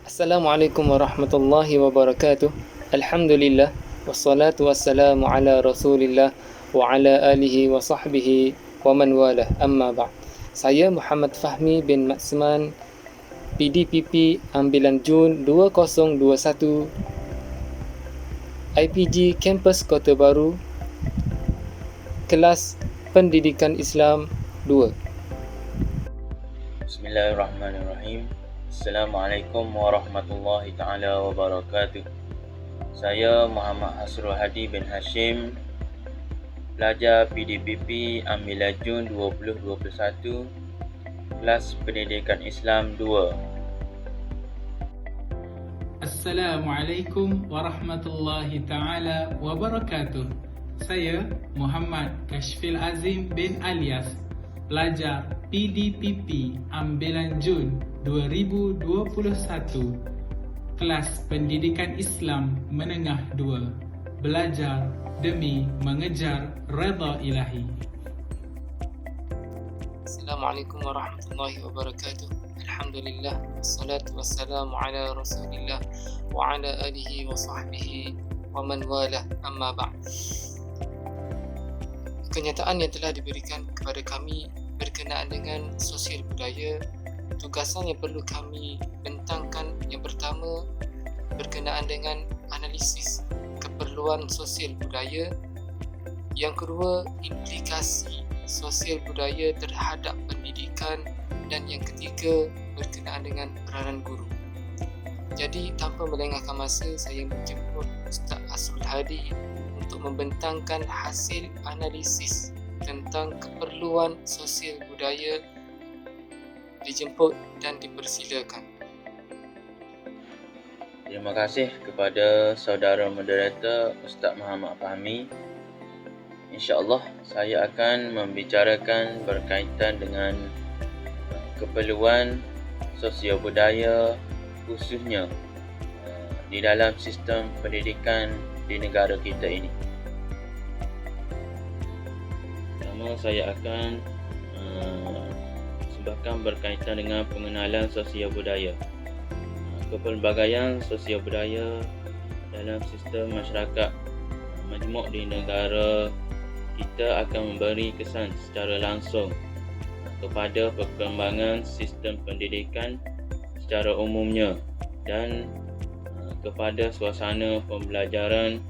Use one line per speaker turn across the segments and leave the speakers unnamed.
Assalamualaikum warahmatullahi wabarakatuh. Alhamdulillah wassalatu wassalamu ala Rasulillah wa ala alihi wa sahbihi wa man walah. Amma ba'd. Saya Muhammad Fahmi bin Maksman, PDPP Ambilan Jun 2021, IPG Kampus Kota Baru, kelas Pendidikan Islam 2.
Bismillahirrahmanirrahim. Assalamualaikum warahmatullahi ta'ala wabarakatuh. Saya Muhammad Hasrul Hadi bin Hashim, pelajar PDPP Ambilan Jun 2021, kelas Pendidikan Islam 2.
Assalamualaikum warahmatullahi ta'ala wabarakatuh. Saya Muhammad Kashfil Azim bin Alias, pelajar PDPP Ambilan Jun 2021, kelas Pendidikan Islam Menengah 2, belajar demi mengejar redha ilahi.
Assalamualaikum warahmatullahi wabarakatuh. Alhamdulillah wassalatu wassalamu ala Rasulillah wa ala alihi wa sahbihi wa man walah. Amma ba'd. Kenyataan yang telah diberikan kepada kami berkenaan dengan sosial budaya, tugasan yang perlu kami bentangkan yang pertama berkenaan dengan analisis keperluan sosial budaya, yang kedua implikasi sosial budaya terhadap pendidikan, dan yang ketiga berkenaan dengan peranan guru. Jadi tanpa melengahkan masa, saya menjemput Ustaz Hasrul Hadi untuk membentangkan hasil analisis tentang keperluan sosial budaya. Dijemput dan dipersilakan.
Terima kasih kepada saudara moderator Ustaz Muhammad Fahmi. InsyaAllah saya akan membicarakan berkaitan dengan keperluan sosial budaya, khususnya di dalam sistem pendidikan di negara kita ini. Pertama, saya akan sebabkan berkaitan dengan pengenalan sosial budaya. Kepelbagaian sosial budaya dalam sistem masyarakat majmuk di negara kita akan memberi kesan secara langsung kepada perkembangan sistem pendidikan secara umumnya dan kepada suasana pembelajaran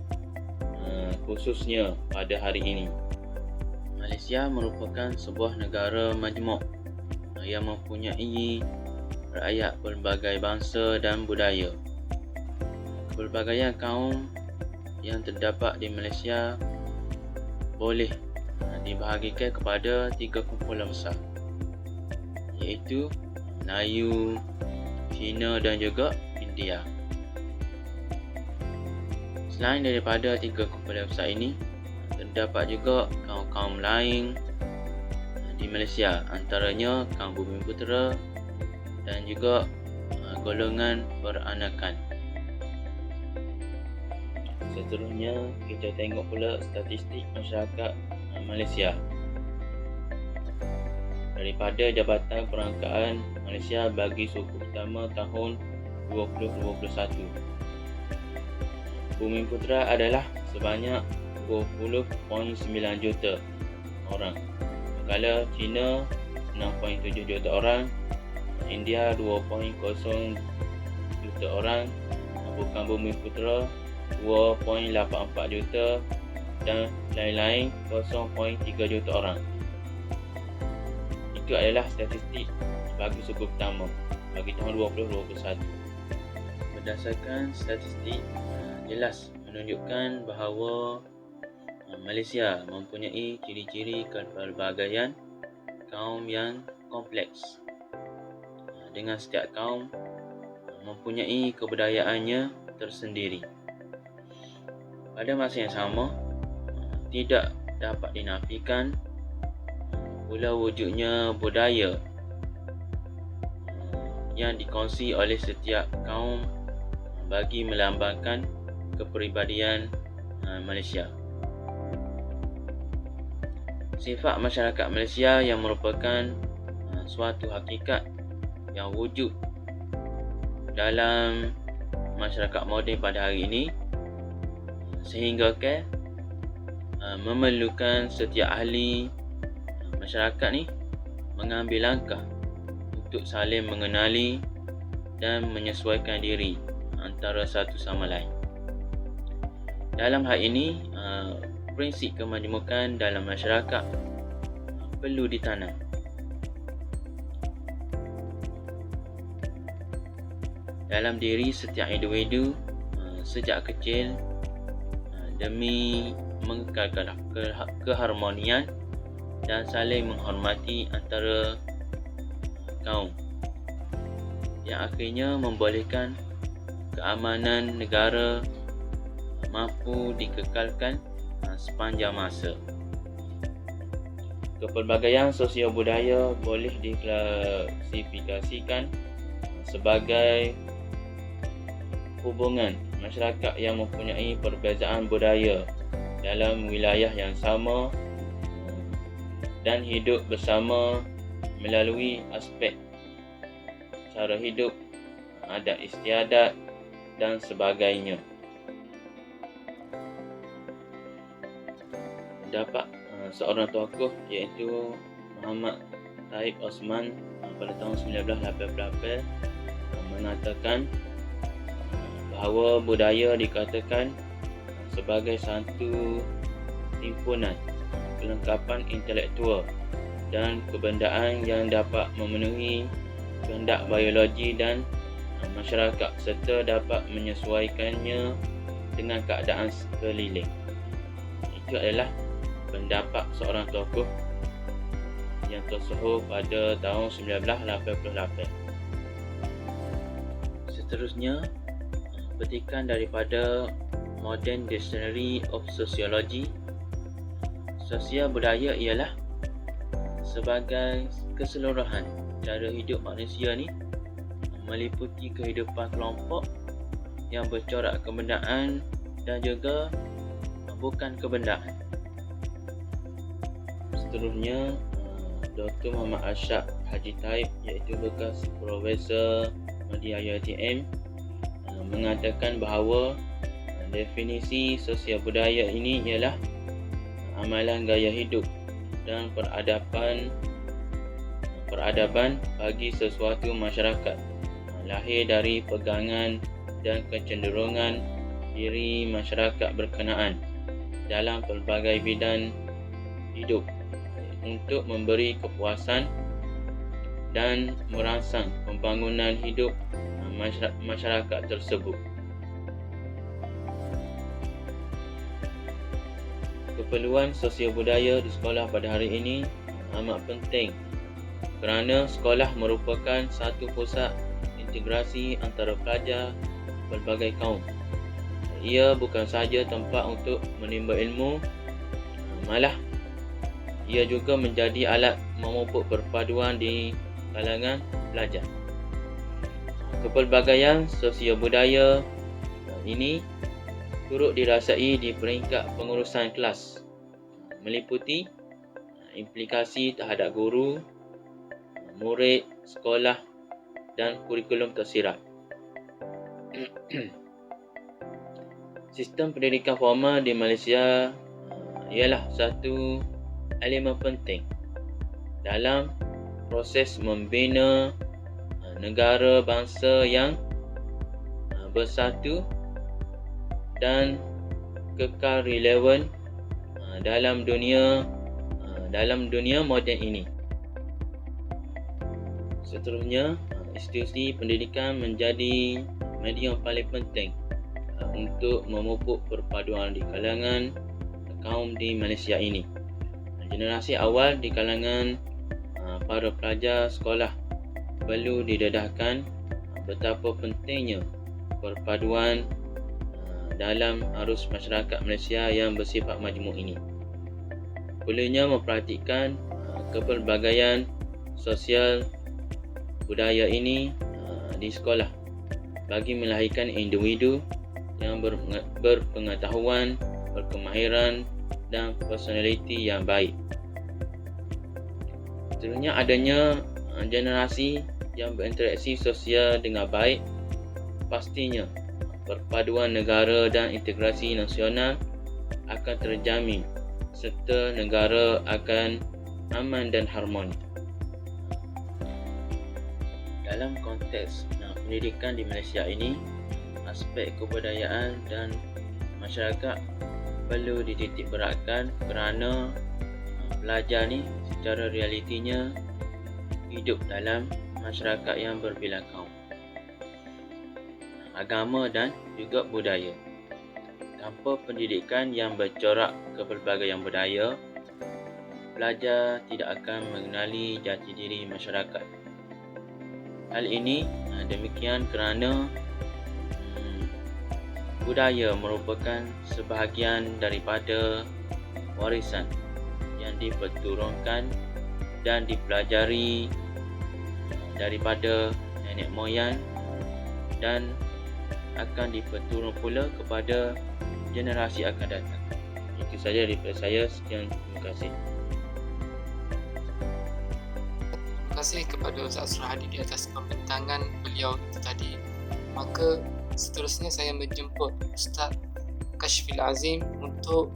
khususnya pada hari ini. Malaysia merupakan sebuah negara majmuk yang mempunyai rakyat pelbagai bangsa dan budaya. Pelbagaian kaum yang terdapat di Malaysia boleh dibahagikan kepada 3 kumpulan besar, iaitu Melayu, Cina dan juga India. Selain daripada 3 kumpulan besar ini, terdapat juga kaum-kaum lain di Malaysia, antaranya kaum Bumiputera dan juga golongan peranakan. Seterusnya, kita tengok pula statistik masyarakat Malaysia. Daripada Jabatan Perangkaan Malaysia bagi suku utama tahun 2021, Bumiputera adalah sebanyak 20.9 juta orang, manakala Cina 6.7 juta orang, India 2.0 juta orang, bukan Bumiputera 2.84 juta dan lain-lain 0.3 juta orang. Itu adalah statistik bagi suku pertama bagi tahun 2021. Berdasarkan statistik jelas menunjukkan bahawa Malaysia mempunyai ciri-ciri kepelbagaian kaum yang kompleks, dengan setiap kaum mempunyai kebudayaannya tersendiri. Pada masa yang sama, tidak dapat dinafikan pula wujudnya budaya yang dikongsi oleh setiap kaum bagi melambangkan kepribadian Malaysia. Sifat masyarakat Malaysia yang merupakan suatu hakikat yang wujud dalam masyarakat moden pada hari ini, sehingga memerlukan setiap ahli masyarakat ni mengambil langkah untuk saling mengenali dan menyesuaikan diri antara satu sama lain. Dalam hal ini, prinsip kemajemukan dalam masyarakat perlu ditanam. Dalam diri setiap individu sejak kecil demi mengekalkan keharmonian dan saling menghormati antara kaum, yang akhirnya membolehkan keamanan negara mampu dikekalkan sepanjang masa. Kepelbagaian sosial budaya boleh diklasifikasikan sebagai hubungan masyarakat yang mempunyai perbezaan budaya dalam wilayah yang sama dan hidup bersama melalui aspek cara hidup, adat istiadat dan sebagainya. Terdapat seorang tokoh iaitu Muhammad Taib Osman pada tahun 1988 mengatakan bahawa budaya dikatakan sebagai satu himpunan kelengkapan intelektual dan kebendaan yang dapat memenuhi kehendak biologi dan masyarakat serta dapat menyesuaikannya dengan keadaan sekeliling. Itu adalah pendapat seorang tokoh yang tersohor pada tahun 1988. Seterusnya, petikan daripada Modern Dictionary of Sociology. Sosial budaya ialah sebagai keseluruhan cara hidup manusia ni meliputi kehidupan kelompok yang bercorak kebendaan dan juga bukan kebendaan. Seterusnya, Dr. Muhammad Arsyad Haji Taib iaitu bekas Profesor di IITM mengatakan bahawa definisi sosial budaya ini ialah amalan gaya hidup dan peradaban bagi sesuatu masyarakat, lahir dari pegangan dan kecenderungan diri masyarakat berkenaan dalam pelbagai bidang hidup untuk memberi kepuasan dan merangsang pembangunan hidup masyarakat tersebut. Keperluan sosial budaya di sekolah pada hari ini amat penting kerana sekolah merupakan satu pusat integrasi antara pelajar berbagai kaum. Ia bukan sahaja tempat untuk menimba ilmu, malah ia juga menjadi alat memupuk perpaduan di kalangan pelajar. Kepelbagaian sosial budaya ini turut dirasai di peringkat pengurusan kelas, meliputi implikasi terhadap guru, murid, sekolah dan kurikulum tersirat. Sistem pendidikan formal di Malaysia ialah satu elemen penting dalam proses membina negara bangsa yang bersatu dan kekal relevan dalam dunia moden ini. Seterusnya, institusi pendidikan menjadi medium paling penting untuk memupuk perpaduan di kalangan kaum di Malaysia ini. Generasi awal di kalangan para pelajar sekolah perlu didedahkan betapa pentingnya perpaduan dalam arus masyarakat Malaysia yang bersifat majmuk ini. Perlunya memperhatikan kepelbagaian sosial budaya ini di sekolah bagi melahirkan individu yang berpengetahuan, berkemahiran dan personaliti yang baik. Seterusnya, adanya generasi yang berinteraksi sosial dengan baik pastinya perpaduan negara dan integrasi nasional akan terjamin serta negara akan aman dan harmoni. Dalam konteks pendidikan di Malaysia ini, aspek kebudayaan dan masyarakat perlu dititik beratkan kerana pelajar ni secara realitinya hidup dalam masyarakat yang berbilang kaum, agama dan juga budaya. Tanpa pendidikan yang bercorak ke pelbagai budaya, pelajar tidak akan mengenali jati diri masyarakat. Hal ini demikian kerana budaya merupakan sebahagian daripada warisan yang diperturunkan dan dipelajari daripada nenek moyang dan akan diperturun pula kepada generasi akan datang. Itu saja daripada saya. Sekian, terima kasih.
Terima kasih kepada Ustaz Surahadi di atas pembentangan beliau itu tadi. Maka seterusnya saya menjemput Ustaz Kashfil Azim untuk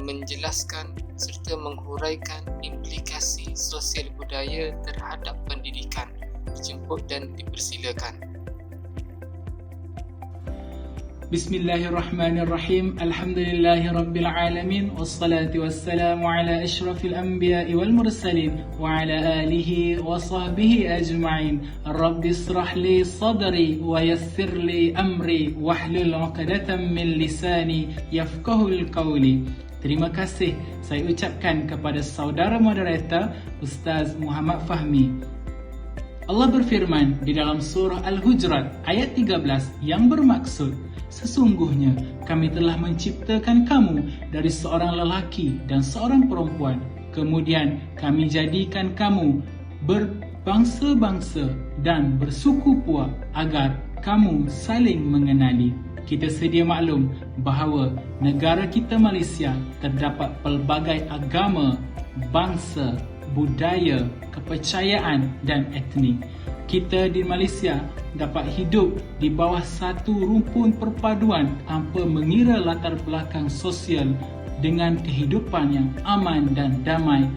menjelaskan serta menghuraikan implikasi sosial budaya terhadap pendidikan. Dijemput dan dipersilakan.
Bismillahirrahmanirrahim. Alhamdulillahirabbil alamin wassalatu wassalamu ala asyrafil anbiya'i wal mursalin wa ala alihi wa sahbihi ajma'in. Rabbi israh li sadri wa yassir li amri wahlul 'uqdatam min lisani yafqahul qawli. Terima kasih saya ucapkan kepada saudara moderator Ustaz Muhammad Fahmi. Allah berfirman di dalam surah Al-Hujurat ayat 13 yang bermaksud, sesungguhnya kami telah menciptakan kamu dari seorang lelaki dan seorang perempuan. Kemudian kami jadikan kamu berbangsa-bangsa dan bersuku puak agar kamu saling mengenali. Kita sedia maklum bahawa negara kita Malaysia terdapat pelbagai agama, bangsa, budaya, kepercayaan dan etnik. Kita di Malaysia dapat hidup di bawah satu rumpun perpaduan tanpa mengira latar belakang sosial dengan kehidupan yang aman dan damai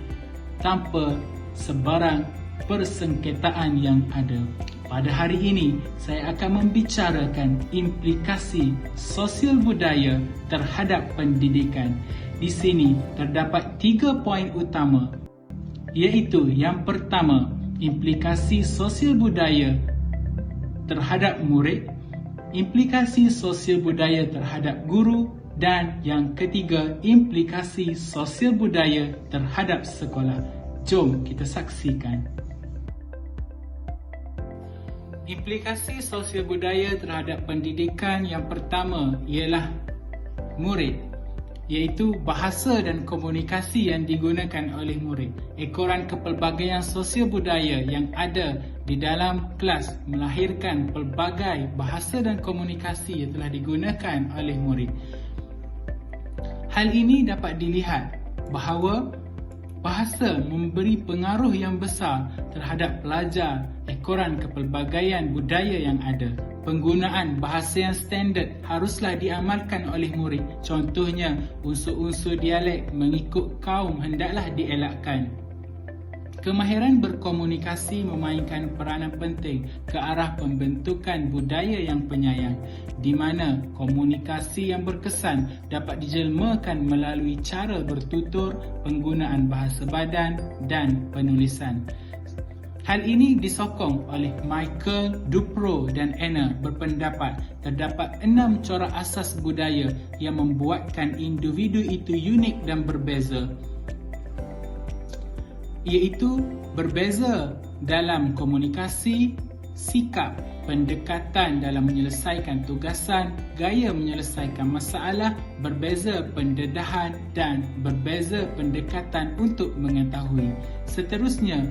tanpa sebarang persengketaan yang ada. Pada hari ini, saya akan membicarakan implikasi sosial budaya terhadap pendidikan. Di sini terdapat 3 poin utama, iaitu yang pertama, implikasi sosial budaya terhadap murid, implikasi sosial budaya terhadap guru, dan yang ketiga, implikasi sosial budaya terhadap sekolah. Jom kita saksikan. Implikasi sosial budaya terhadap pendidikan yang pertama ialah murid, iaitu bahasa dan komunikasi yang digunakan oleh murid. Ekoran kepelbagaian sosial budaya yang ada di dalam kelas melahirkan pelbagai bahasa dan komunikasi yang telah digunakan oleh murid. Hal ini dapat dilihat bahawa bahasa memberi pengaruh yang besar terhadap pelajar ekoran kepelbagaian budaya yang ada. Penggunaan bahasa yang standard haruslah diamalkan oleh murid. Contohnya, unsur-unsur dialek mengikut kaum hendaklah dielakkan. Kemahiran berkomunikasi memainkan peranan penting ke arah pembentukan budaya yang penyayang, di mana komunikasi yang berkesan dapat dijelmakan melalui cara bertutur, penggunaan bahasa badan dan penulisan. Hal ini disokong oleh Michael Dupro dan Anna berpendapat terdapat 6 corak asas budaya yang membuatkan individu itu unik dan berbeza, iaitu berbeza dalam komunikasi, sikap, pendekatan dalam menyelesaikan tugasan, gaya menyelesaikan masalah, berbeza pendedahan dan berbeza pendekatan untuk mengetahui. Seterusnya,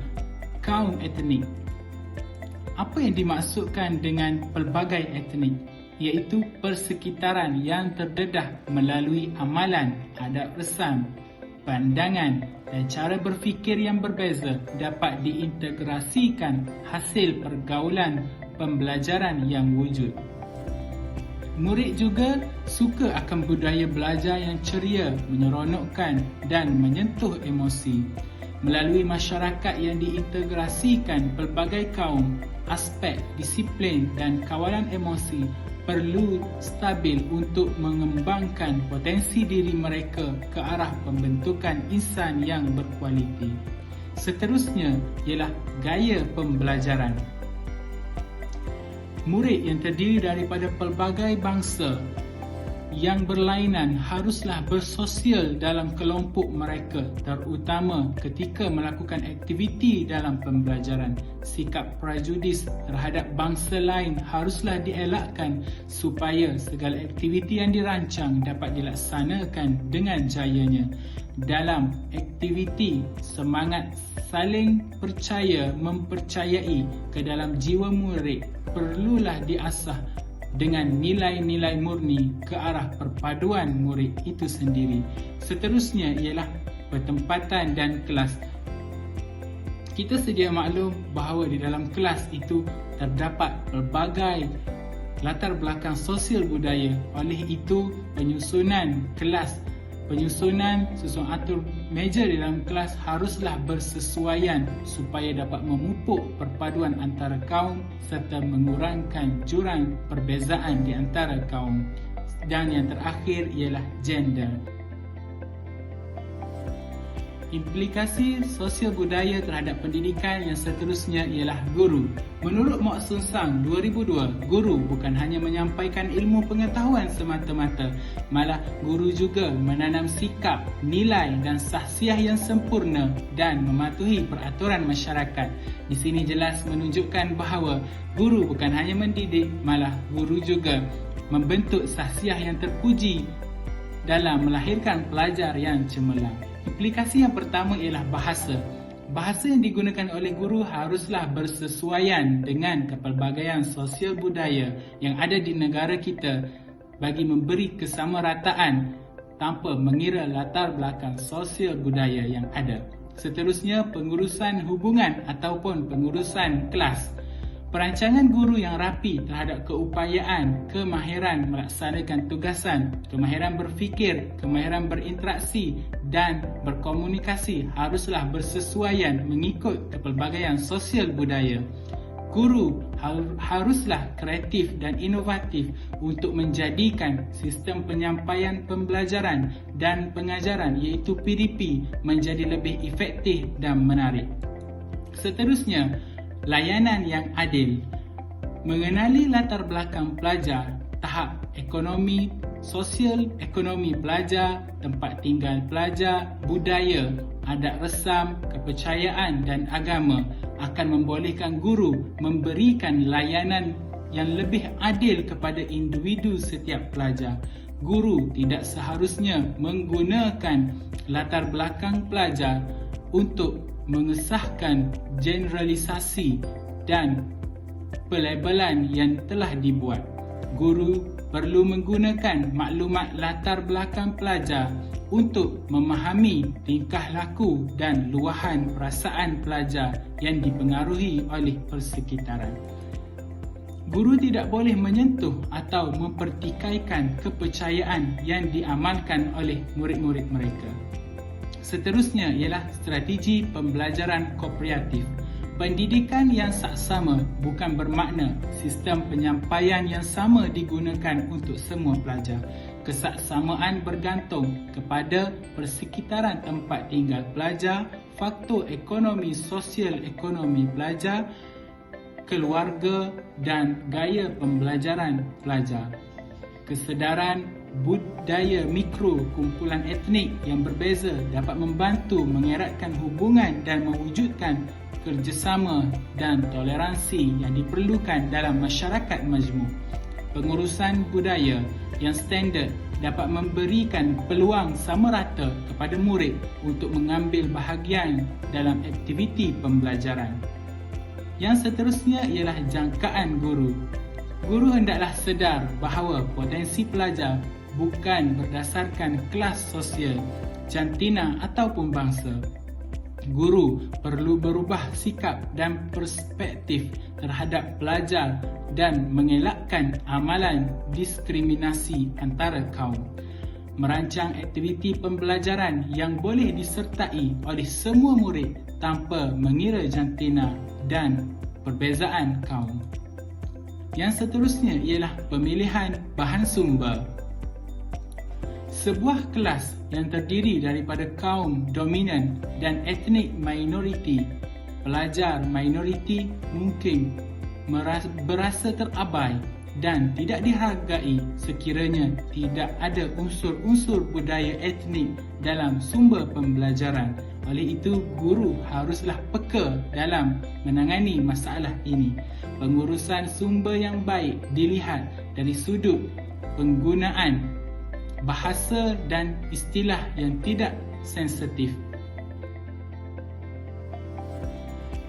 kaum etnik. Apa yang dimaksudkan dengan pelbagai etnik? Iaitu persekitaran yang terdedah melalui amalan, adat resam, pandangan dan cara berfikir yang berbeza dapat diintegrasikan hasil pergaulan pembelajaran yang wujud. Murid juga suka akan budaya belajar yang ceria, menyeronokkan dan menyentuh emosi. Melalui masyarakat yang diintegrasikan pelbagai kaum, aspek, disiplin dan kawalan emosi perlu stabil untuk mengembangkan potensi diri mereka ke arah pembentukan insan yang berkualiti. Seterusnya ialah gaya pembelajaran. Murid yang terdiri daripada pelbagai bangsa yang berlainan haruslah bersosial dalam kelompok mereka, terutama ketika melakukan aktiviti dalam pembelajaran. Sikap prejudis terhadap bangsa lain haruslah dielakkan supaya segala aktiviti yang dirancang dapat dilaksanakan dengan jayanya. Dalam aktiviti, semangat saling percaya mempercayai ke dalam jiwa murid perlulah diasah dengan nilai-nilai murni ke arah perpaduan murid itu sendiri. Seterusnya ialah pertempatan dan kelas. Kita sedia maklum bahawa di dalam kelas itu terdapat pelbagai latar belakang sosial budaya. Oleh itu, penyusunan kelas, penyusunan susun atur meja di dalam kelas haruslah bersesuaian supaya dapat memupuk perpaduan antara kaum serta mengurangkan jurang perbezaan di antara kaum. Dan yang terakhir ialah gender. Implikasi sosial budaya terhadap pendidikan yang seterusnya ialah guru. Menurut Mok Sun Sang 2002, guru bukan hanya menyampaikan ilmu pengetahuan semata-mata, malah guru juga menanam sikap, nilai dan sahsiah yang sempurna dan mematuhi peraturan masyarakat. Di sini jelas menunjukkan bahawa guru bukan hanya mendidik, malah guru juga membentuk sahsiah yang terpuji dalam melahirkan pelajar yang cemerlang. Implikasi yang pertama ialah bahasa. Bahasa yang digunakan oleh guru haruslah bersesuaian dengan kepelbagaian sosial budaya yang ada di negara kita bagi memberi kesamarataan tanpa mengira latar belakang sosial budaya yang ada. Seterusnya, pengurusan hubungan ataupun pengurusan kelas. Perancangan guru yang rapi terhadap keupayaan, kemahiran melaksanakan tugasan, kemahiran berfikir, kemahiran berinteraksi dan berkomunikasi haruslah bersesuaian mengikut kepelbagaian sosial budaya. Guru haruslah kreatif dan inovatif untuk menjadikan sistem penyampaian pembelajaran dan pengajaran iaitu PDP menjadi lebih efektif dan menarik. Seterusnya, layanan yang adil. Mengenali latar belakang pelajar, tahap ekonomi, sosial ekonomi pelajar, tempat tinggal pelajar, budaya, adat resam, kepercayaan dan agama akan membolehkan guru memberikan layanan yang lebih adil kepada individu setiap pelajar. Guru tidak seharusnya menggunakan latar belakang pelajar untuk mengesahkan generalisasi dan pelabelan yang telah dibuat. Guru perlu menggunakan maklumat latar belakang pelajar untuk memahami tingkah laku dan luahan perasaan pelajar yang dipengaruhi oleh persekitaran. Guru tidak boleh menyentuh atau mempertikaikan kepercayaan yang diamalkan oleh murid-murid mereka. Seterusnya ialah strategi pembelajaran kooperatif. Pendidikan yang saksama bukan bermakna sistem penyampaian yang sama digunakan untuk semua pelajar. Kesaksamaan bergantung kepada persekitaran tempat tinggal pelajar, faktor ekonomi sosial ekonomi pelajar, keluarga dan gaya pembelajaran pelajar. Kesedaran budaya mikro kumpulan etnik yang berbeza dapat membantu mengeratkan hubungan dan mewujudkan kerjasama dan toleransi yang diperlukan dalam masyarakat majmuk. Pengurusan budaya yang standard dapat memberikan peluang sama rata kepada murid untuk mengambil bahagian dalam aktiviti pembelajaran. Yang seterusnya ialah jangkaan guru. Guru hendaklah sedar bahawa potensi pelajar bukan berdasarkan kelas sosial, jantina ataupun bangsa. Guru perlu berubah sikap dan perspektif terhadap pelajar dan mengelakkan amalan diskriminasi antara kaum. Merancang aktiviti pembelajaran yang boleh disertai oleh semua murid tanpa mengira jantina dan perbezaan kaum. Yang seterusnya ialah pemilihan bahan sumber. Sebuah kelas yang terdiri daripada kaum dominan dan etnik minoriti, pelajar minoriti mungkin berasa terabai dan tidak dihargai sekiranya tidak ada unsur-unsur budaya etnik dalam sumber pembelajaran. Oleh itu, guru haruslah peka dalam menangani masalah ini. Pengurusan sumber yang baik dilihat dari sudut penggunaan bahasa dan istilah yang tidak sensitif.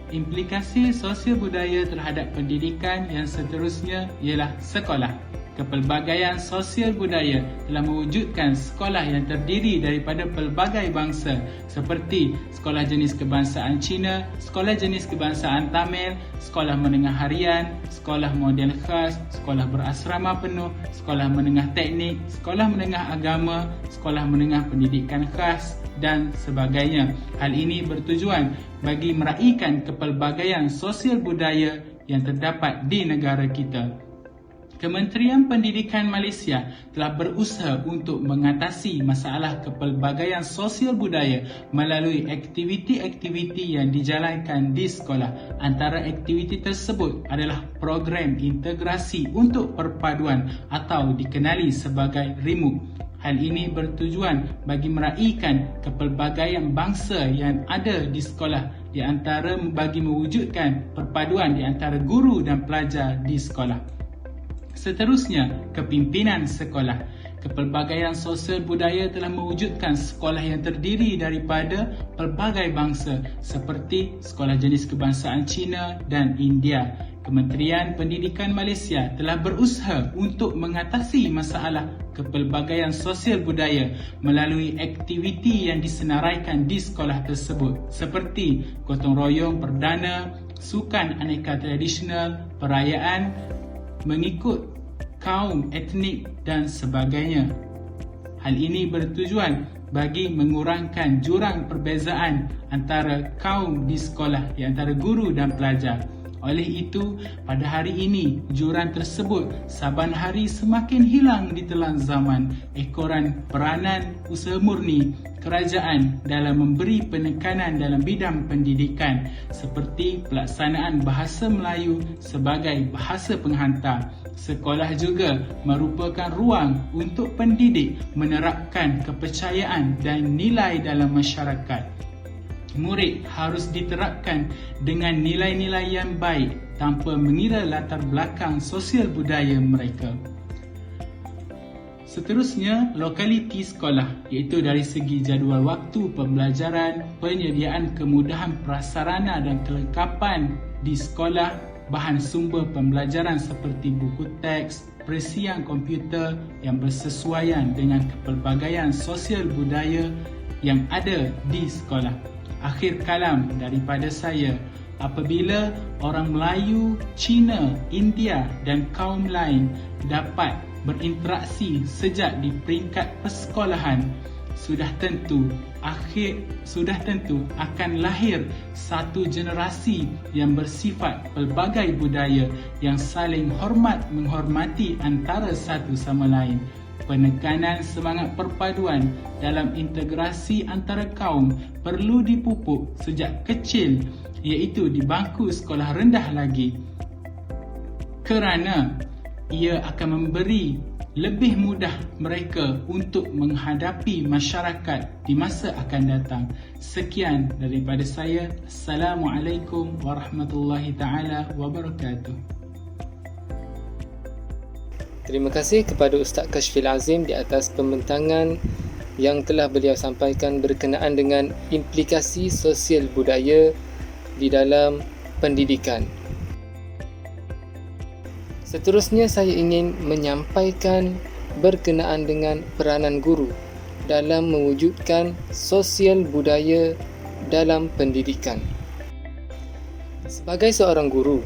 Implikasi sosial budaya terhadap pendidikan yang seterusnya ialah sekolah. Kepelbagaian sosial budaya telah mewujudkan sekolah yang terdiri daripada pelbagai bangsa seperti sekolah jenis kebangsaan Cina, sekolah jenis kebangsaan Tamil, sekolah menengah harian, sekolah model khas, sekolah berasrama penuh, sekolah menengah teknik, sekolah menengah agama, sekolah menengah pendidikan khas dan sebagainya. Hal ini bertujuan bagi meraihkan kepelbagaian sosial budaya yang terdapat di negara kita. Kementerian Pendidikan Malaysia telah berusaha untuk mengatasi masalah kepelbagaian sosial budaya melalui aktiviti-aktiviti yang dijalankan di sekolah. Antara aktiviti tersebut adalah program integrasi untuk perpaduan atau dikenali sebagai RIMUK. Hal ini bertujuan bagi meraihkan kepelbagaian bangsa yang ada di sekolah, di antara bagi mewujudkan perpaduan di antara guru dan pelajar di sekolah. Seterusnya, kepimpinan sekolah. Kepelbagaian sosial budaya telah mewujudkan sekolah yang terdiri daripada pelbagai bangsa seperti sekolah jenis kebangsaan Cina dan India. Kementerian Pendidikan Malaysia telah berusaha untuk mengatasi masalah kepelbagaian sosial budaya melalui aktiviti yang disenaraikan di sekolah tersebut seperti gotong royong perdana, sukan aneka tradisional, perayaan mengikut kaum etnik dan sebagainya. Hal ini bertujuan bagi mengurangkan jurang perbezaan antara kaum di sekolah, di antara guru dan pelajar. Oleh itu, pada hari ini, jurang tersebut saban hari semakin hilang ditelan zaman. Ekoran peranan usaha murni kerajaan dalam memberi penekanan dalam bidang pendidikan seperti pelaksanaan bahasa Melayu sebagai bahasa penghantar. Sekolah juga merupakan ruang untuk pendidik menerapkan kepercayaan dan nilai dalam masyarakat. Murid harus diterapkan dengan nilai-nilai yang baik tanpa mengira latar belakang sosial budaya mereka. Seterusnya, lokaliti sekolah, iaitu dari segi jadual waktu pembelajaran, penyediaan kemudahan prasarana dan kelengkapan di sekolah, bahan sumber pembelajaran seperti buku teks, perisian komputer yang bersesuaian dengan kepelbagaian sosial budaya yang ada di sekolah. Akhir kalam daripada saya, apabila orang Melayu, Cina, India dan kaum lain dapat berinteraksi sejak di peringkat persekolahan, sudah tentu akan lahir satu generasi yang bersifat pelbagai budaya yang saling menghormati antara satu sama lain. Penekanan semangat perpaduan dalam integrasi antara kaum perlu dipupuk sejak kecil, iaitu di bangku sekolah rendah lagi, kerana ia akan memberi lebih mudah mereka untuk menghadapi masyarakat di masa akan datang. Sekian daripada saya. Assalamualaikum warahmatullahi taala wabarakatuh.
Terima kasih kepada Ustaz Kashfil Azim di atas pembentangan yang telah beliau sampaikan berkenaan dengan implikasi sosial budaya di dalam pendidikan. Seterusnya saya ingin menyampaikan berkenaan dengan peranan guru dalam mewujudkan sosial budaya dalam pendidikan. Sebagai seorang guru,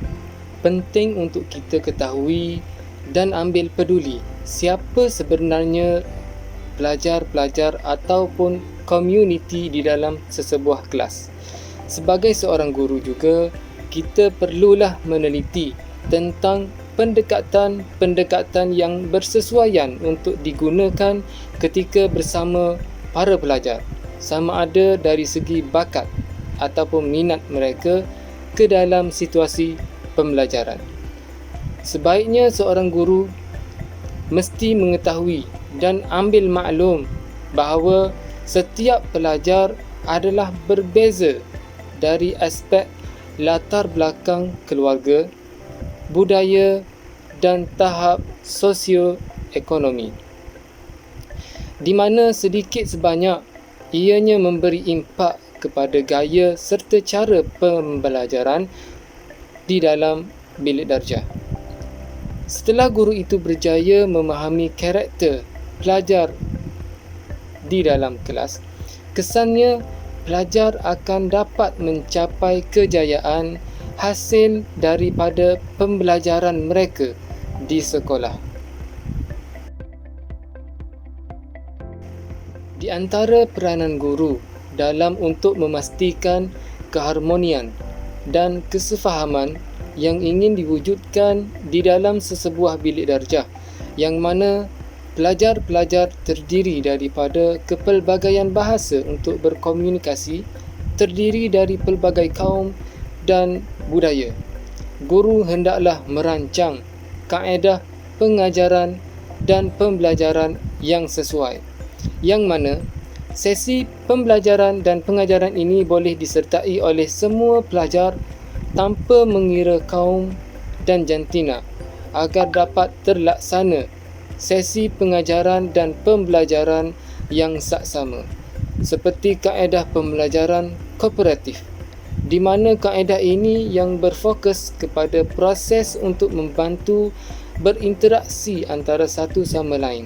penting untuk kita ketahui dan ambil peduli siapa sebenarnya pelajar-pelajar ataupun komuniti di dalam sesebuah kelas. Sebagai seorang guru juga, kita perlulah meneliti tentang pendekatan-pendekatan yang bersesuaian untuk digunakan ketika bersama para pelajar, sama ada dari segi bakat ataupun minat mereka ke dalam situasi pembelajaran. Sebaiknya seorang guru mesti mengetahui dan ambil maklum bahawa setiap pelajar adalah berbeza dari aspek latar belakang keluarga, budaya dan tahap sosioekonomi, di mana sedikit sebanyak ianya memberi impak kepada gaya serta cara pembelajaran di dalam bilik darjah. Setelah guru itu berjaya memahami karakter pelajar di dalam kelas, kesannya pelajar akan dapat mencapai kejayaan hasil daripada pembelajaran mereka di sekolah. Di antara peranan guru dalam untuk memastikan keharmonian dan kesefahaman yang ingin diwujudkan di dalam sesebuah bilik darjah, yang mana pelajar-pelajar terdiri daripada kepelbagaian bahasa untuk berkomunikasi, terdiri dari pelbagai kaum dan budaya. Guru hendaklah merancang kaedah pengajaran dan pembelajaran yang sesuai, yang mana sesi pembelajaran dan pengajaran ini boleh disertai oleh semua pelajar tanpa mengira kaum dan jantina, agar dapat terlaksana sesi pengajaran dan pembelajaran yang saksama, seperti kaedah pembelajaran kooperatif, di mana kaedah ini yang berfokus kepada proses untuk membantu berinteraksi antara satu sama lain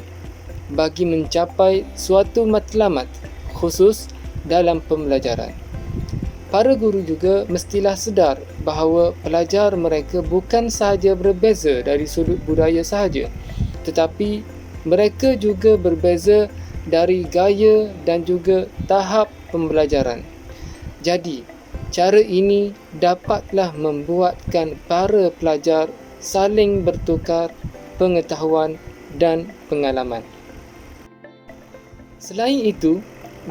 bagi mencapai suatu matlamat khusus dalam pembelajaran. Para guru juga mestilah sedar bahawa pelajar mereka bukan sahaja berbeza dari sudut budaya sahaja, tetapi mereka juga berbeza dari gaya dan juga tahap pembelajaran. Jadi, cara ini dapatlah membuatkan para pelajar saling bertukar pengetahuan dan pengalaman. Selain itu,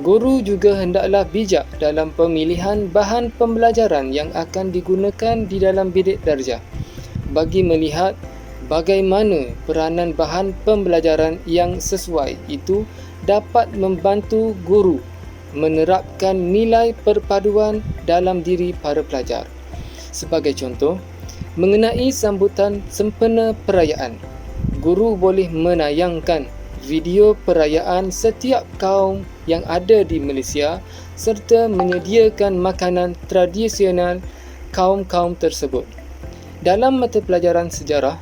guru juga hendaklah bijak dalam pemilihan bahan pembelajaran yang akan digunakan di dalam bilik darjah bagi melihat bagaimana peranan bahan pembelajaran yang sesuai itu dapat membantu guru menerapkan nilai perpaduan dalam diri para pelajar. Sebagai contoh, mengenai sambutan sempena perayaan, guru boleh menayangkan video perayaan setiap kaum yang ada di Malaysia serta menyediakan makanan tradisional kaum-kaum tersebut. Dalam mata pelajaran sejarah,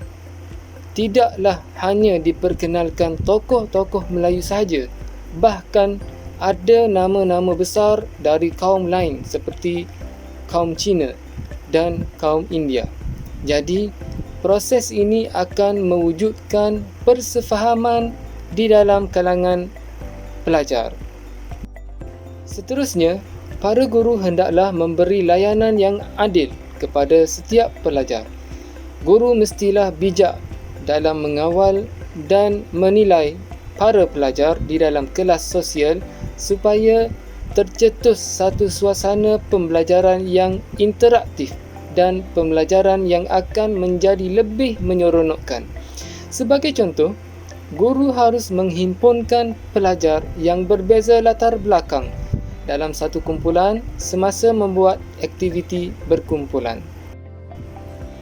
tidaklah hanya diperkenalkan tokoh-tokoh Melayu sahaja, bahkan ada nama-nama besar dari kaum lain seperti kaum Cina dan kaum India. Jadi, proses ini akan mewujudkan persefahaman di dalam kalangan pelajar. Seterusnya, para guru hendaklah memberi layanan yang adil kepada setiap pelajar. Guru mestilah bijak dalam mengawal dan menilai para pelajar di dalam kelas sosial supaya tercetus satu suasana pembelajaran yang interaktif dan pembelajaran yang akan menjadi lebih menyeronokkan. Sebagai contoh, guru harus menghimpunkan pelajar yang berbeza latar belakang dalam satu kumpulan semasa membuat aktiviti berkumpulan.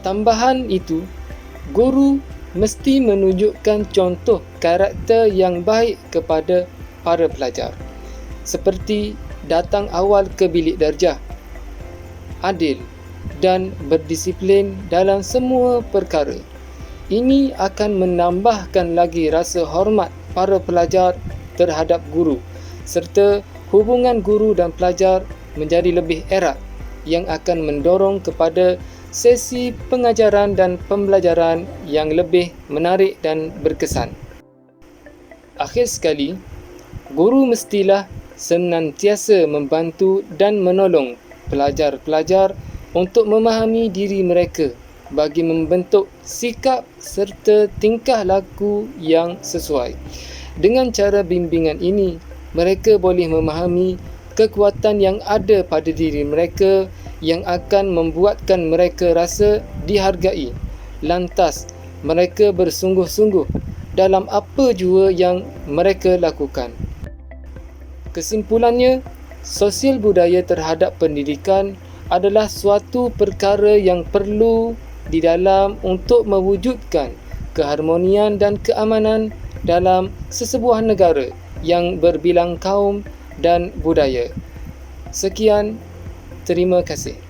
Tambahan itu, guru mesti menunjukkan contoh karakter yang baik kepada para pelajar, seperti datang awal ke bilik darjah, adil dan berdisiplin dalam semua perkara. Ini akan menambahkan lagi rasa hormat para pelajar terhadap guru serta hubungan guru dan pelajar menjadi lebih erat yang akan mendorong kepada sesi pengajaran dan pembelajaran yang lebih menarik dan berkesan. Akhir sekali, guru mestilah senantiasa membantu dan menolong pelajar-pelajar untuk memahami diri mereka bagi membentuk sikap serta tingkah laku yang sesuai. Dengan cara bimbingan ini, mereka boleh memahami kekuatan yang ada pada diri mereka yang akan membuatkan mereka rasa dihargai. Lantas, mereka bersungguh-sungguh dalam apa jua yang mereka lakukan. Kesimpulannya, sosial budaya terhadap pendidikan adalah suatu perkara yang perlu di dalam untuk mewujudkan keharmonian dan keamanan dalam sesebuah negara yang berbilang kaum dan budaya. Sekian, terima kasih.